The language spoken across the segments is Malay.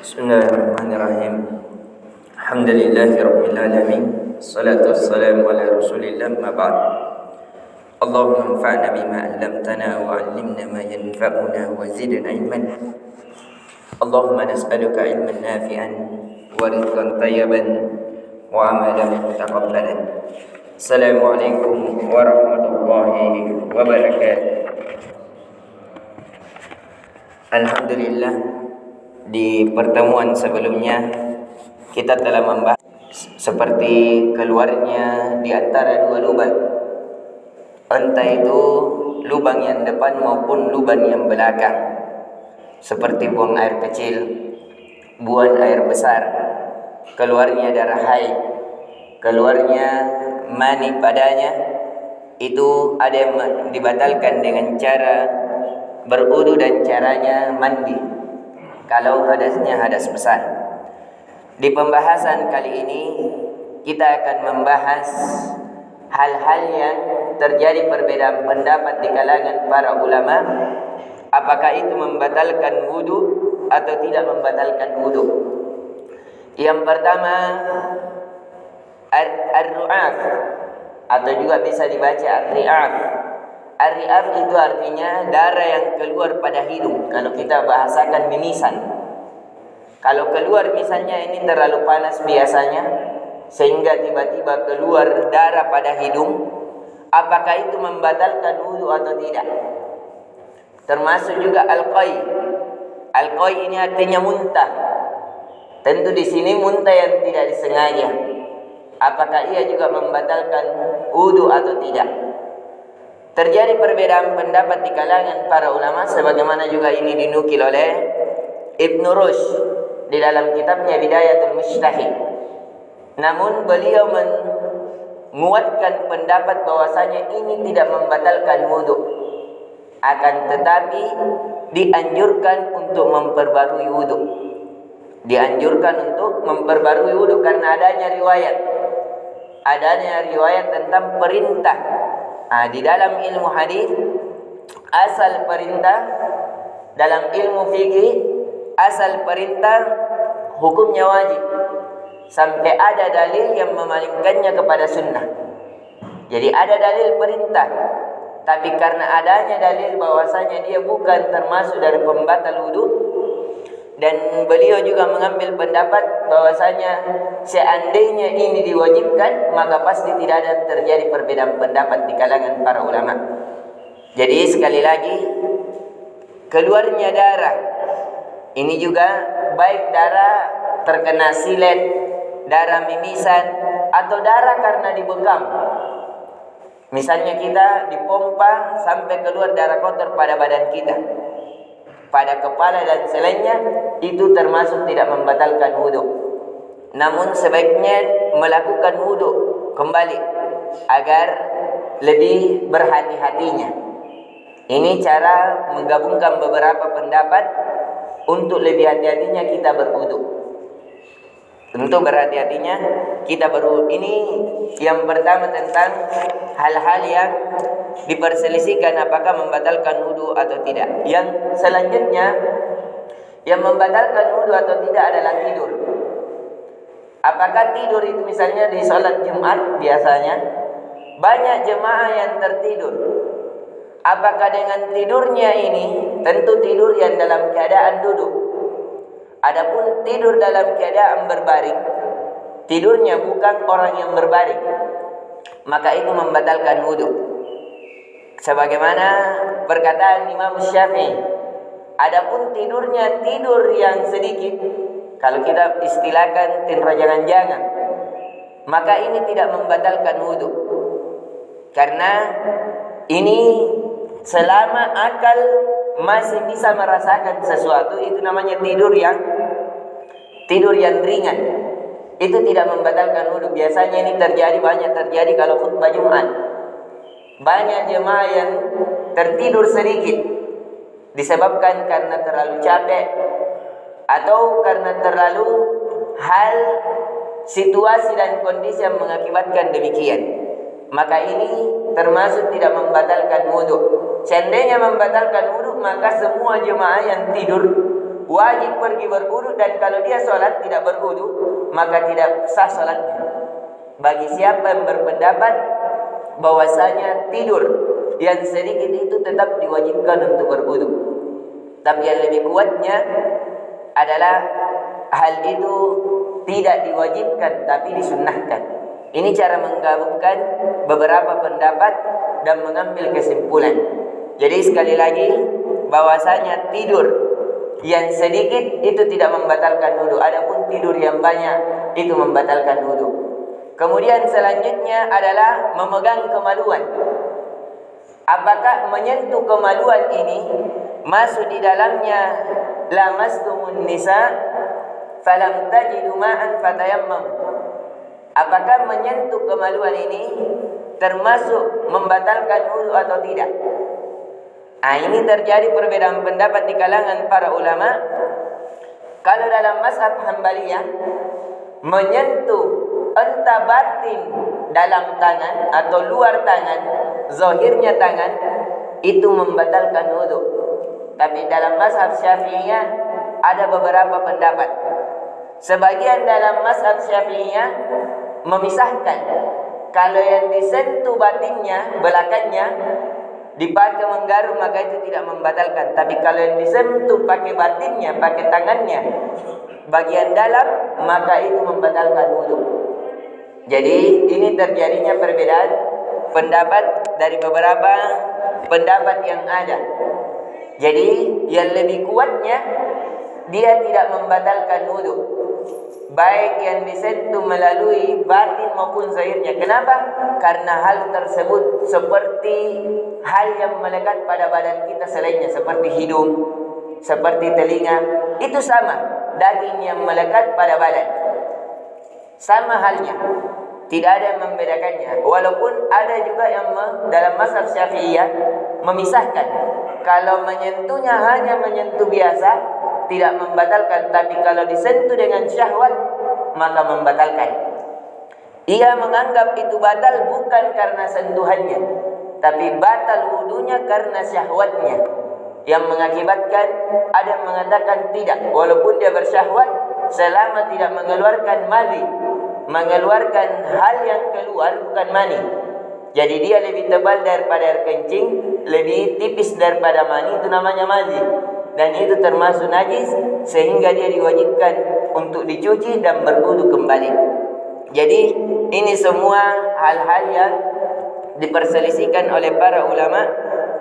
Bismillahirrahmanirrahim. Alhamdulillahirabbil alamin. Wassalatu wassalamu ala Rasulillah ma ba'd. Allahumma anfa'na bima 'allamtana wa 'allimna ma yanfa'una wa zidna ilman. Allahumma nas'aluka ilman nafi'an wa rizqan thayyiban wa amalan mutaqabbalan. Assalamualaikum warahmatullahi wabarakatuh. Alhamdulillah, di pertemuan sebelumnya kita telah membahas seperti keluarnya di antara dua lubang, entah itu lubang yang depan maupun lubang yang belakang, seperti buang air kecil, buang air besar, keluarnya darah haid, keluarnya mani padanya. Itu ada yang dibatalkan dengan cara berwudu dan caranya mandi kalau hadasnya hadas besar. Di pembahasan kali ini kita akan membahas hal-hal yang terjadi perbedaan pendapat di kalangan para ulama, apakah itu membatalkan wudu atau tidak membatalkan wudu. Yang pertama, ar-ru'af atau juga bisa dibaca ar-ri'af. Ar-ri'af itu artinya darah yang keluar pada hidung. Kalau kita bahasakan mimisan, kalau keluar misalnya ini terlalu panas biasanya sehingga tiba-tiba keluar darah pada hidung, apakah itu membatalkan wudu atau tidak? Termasuk juga al-qai. Al-qai ini artinya muntah. Tentu di sini muntah yang tidak disengaja. Apakah ia juga membatalkan wudu atau tidak? Terjadi perbedaan pendapat di kalangan para ulama, sebagaimana juga ini dinukil oleh Ibnu Rushd di dalam kitabnya Bidayatul Mujtahid. Namun beliau menguatkan pendapat bahwasanya ini tidak membatalkan wudu, akan tetapi dianjurkan untuk memperbarui wudu. Dianjurkan untuk memperbarui wudu karena adanya riwayat tentang perintah. Di dalam ilmu hadis, asal perintah, dalam ilmu fikih, asal perintah hukumnya wajib sampai ada dalil yang memalingkannya kepada sunnah. Jadi ada dalil perintah, tapi karena adanya dalil bahwasanya dia bukan termasuk dari pembatal wudu, dan beliau juga mengambil pendapat bahwasanya seandainya ini diwajibkan, maka pasti tidak ada terjadi perbedaan pendapat di kalangan para ulama. Jadi sekali lagi, keluarnya darah ini juga baik darah terkena silet, darah mimisan, atau darah karena dibekam. Misalnya kita dipompa sampai keluar darah kotor pada badan kita, pada kepala dan selainnya, itu termasuk tidak membatalkan wudu. Namun sebaiknya melakukan wudu kembali agar lebih berhati-hatinya. Ini cara menggabungkan beberapa pendapat untuk lebih hati-hatinya kita berwudu. Tentu berhati-hatinya kita berwudu. Ini yang pertama tentang hal-hal yang diperselisihkan apakah membatalkan wudu atau tidak. Yang selanjutnya, yang membatalkan wudu atau tidak adalah tidur. Apakah tidur itu misalnya di sholat Jumat biasanya banyak jemaah yang tertidur. Apakah dengan tidurnya ini tentu tidur yang dalam keadaan duduk. Adapun tidur dalam keadaan berbaring, tidurnya bukan orang yang berbaring, maka itu membatalkan wudu. Sebagaimana perkataan Imam Syafi'i, adapun tidurnya tidur yang sedikit, kalau kita istilahkan tidur jangan-jangan, maka ini tidak membatalkan wudu. Karena ini selama akal masih bisa merasakan sesuatu, itu namanya tidur yang ringan. Itu tidak membatalkan wudu. Biasanya ini banyak terjadi kalau khutbah Jumat. Banyak jemaah yang tertidur sedikit disebabkan karena terlalu capek atau karena terlalu hal, situasi dan kondisi yang mengakibatkan demikian. Maka ini termasuk tidak membatalkan wudu. Seandainya membatalkan wudu, maka semua jemaah yang tidur wajib pergi berwudu, dan kalau dia sholat tidak berwudu maka tidak sah sholatnya. Bagi siapa yang berpendapat bahwasanya tidur yang sedikit itu tetap diwajibkan untuk berwudu. Tapi yang lebih kuatnya adalah hal itu tidak diwajibkan tapi disunnahkan. Ini cara menggabungkan beberapa pendapat dan mengambil kesimpulan. Jadi sekali lagi bahwasanya tidur yang sedikit itu tidak membatalkan wudu, adapun tidur yang banyak itu membatalkan wudu. Kemudian selanjutnya adalah memegang kemaluan. Apakah menyentuh kemaluan ini masuk di dalamnya lamastumun nisa falam tajidu ma'an fatayammam? Apakah menyentuh kemaluan ini termasuk membatalkan wudu atau tidak? Ini terjadi perbedaan pendapat di kalangan para ulama. Kalau dalam mazhab Hanbaliyah, menyentuh entah batin dalam tangan atau luar tangan, zahirnya tangan, itu membatalkan wudu. Tapi dalam mazhab Syafi'iyah ada beberapa pendapat. Sebagian dalam mazhab Syafi'iyah memisahkan, kalau yang disentuh batinnya, belakangnya, dipakai menggaruk maka itu tidak membatalkan. Tapi kalau yang disentuh pakai batinnya, pakai tangannya, bagian dalam, maka itu membatalkan wudu. Jadi ini terjadinya perbedaan pendapat dari beberapa pendapat yang ada. Jadi yang lebih kuatnya, dia tidak membatalkan wudu, baik yang disentuh melalui batin maupun zahirnya. Kenapa? Karena hal tersebut seperti hal yang melekat pada badan kita selainnya, seperti hidung, seperti telinga, itu sama, daging yang melekat pada badan, sama halnya, tidak ada yang membedakannya. Walaupun ada juga yang dalam mazhab Syafi'iyah memisahkan, kalau menyentuhnya hanya menyentuh biasa tidak membatalkan, tapi kalau disentuh dengan syahwat maka membatalkan. Ia menganggap itu batal bukan karena sentuhannya, tapi batal wudunya karena syahwatnya, yang mengakibatkan ada yang mengatakan tidak, walaupun dia bersyahwat selama tidak mengeluarkan madhi, mengeluarkan hal yang keluar bukan mani. Jadi dia lebih tebal daripada air kencing, lebih tipis daripada mani, itu namanya madhi, dan itu termasuk najis sehingga dia diwajibkan untuk dicuci dan berwudu kembali. Jadi ini semua hal-hal yang diperselisihkan oleh para ulama,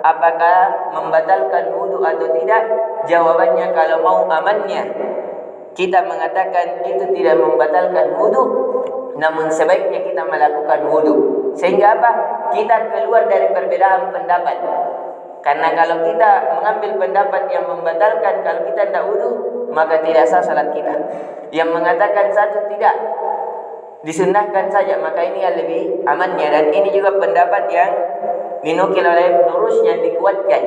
apakah membatalkan wudu atau tidak. Jawabannya kalau mau amannya, kita mengatakan itu tidak membatalkan wudu, namun sebaiknya kita melakukan wudu. Sehingga apa? Kita keluar dari perbedaan pendapat. Karena kalau kita mengambil pendapat yang membatalkan, kalau kita tidak wudu, maka tidak sah salat kita. Yang mengatakan satu tidak, disunnahkan saja, maka ini yang lebih amannya. Dan ini juga pendapat yang dinukil oleh Ibn Rushd yang dikuatkan.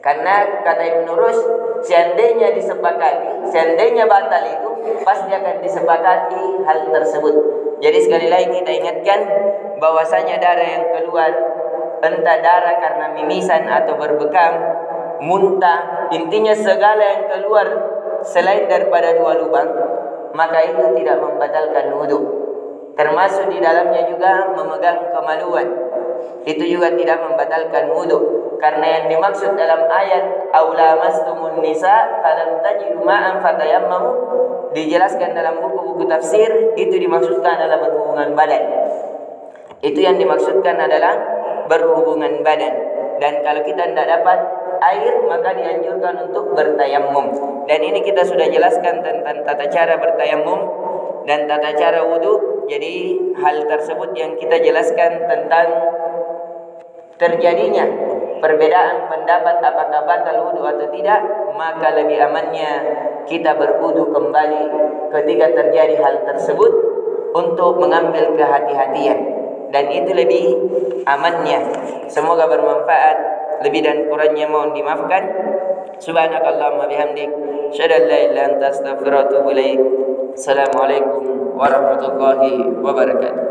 Karena kata Ibn Rushd, seandainya disepakati, seandainya batal itu, pasti akan disepakati hal tersebut. Jadi sekali lagi kita ingatkan bahwasanya darah yang keluar, entah darah karena mimisan atau berbekam, muntah, intinya segala yang keluar selain daripada dua lubang, maka itu tidak membatalkan wudu. Termasuk di dalamnya juga memegang kemaluan, itu juga tidak membatalkan wudu. Karena yang dimaksud dalam ayat aula mastumun nisa falam tajidu ma'an fatayammamu, dijelaskan dalam buku-buku tafsir, itu dimaksudkan adalah berhubungan badan. Itu yang dimaksudkan adalah berhubungan badan. Dan kalau kita tidak dapat air, maka dianjurkan untuk bertayammum. Dan ini kita sudah jelaskan tentang tata cara bertayammum dan tata cara wudu. Jadi hal tersebut yang kita jelaskan tentang terjadinya perbedaan pendapat apakah batal wudu atau tidak, maka lebih amannya kita berwudu kembali ketika terjadi hal tersebut untuk mengambil kehati-hatian, dan itu lebih amannya. Semoga bermanfaat. Lebih dan kurangnya mohon dimaafkan. Subhanakallahumma bihamdik, asyhadu an la ilaha illa anta, astaghfiruka wa atubu ilaik. Assalamualaikum warahmatullahi wabarakatuh.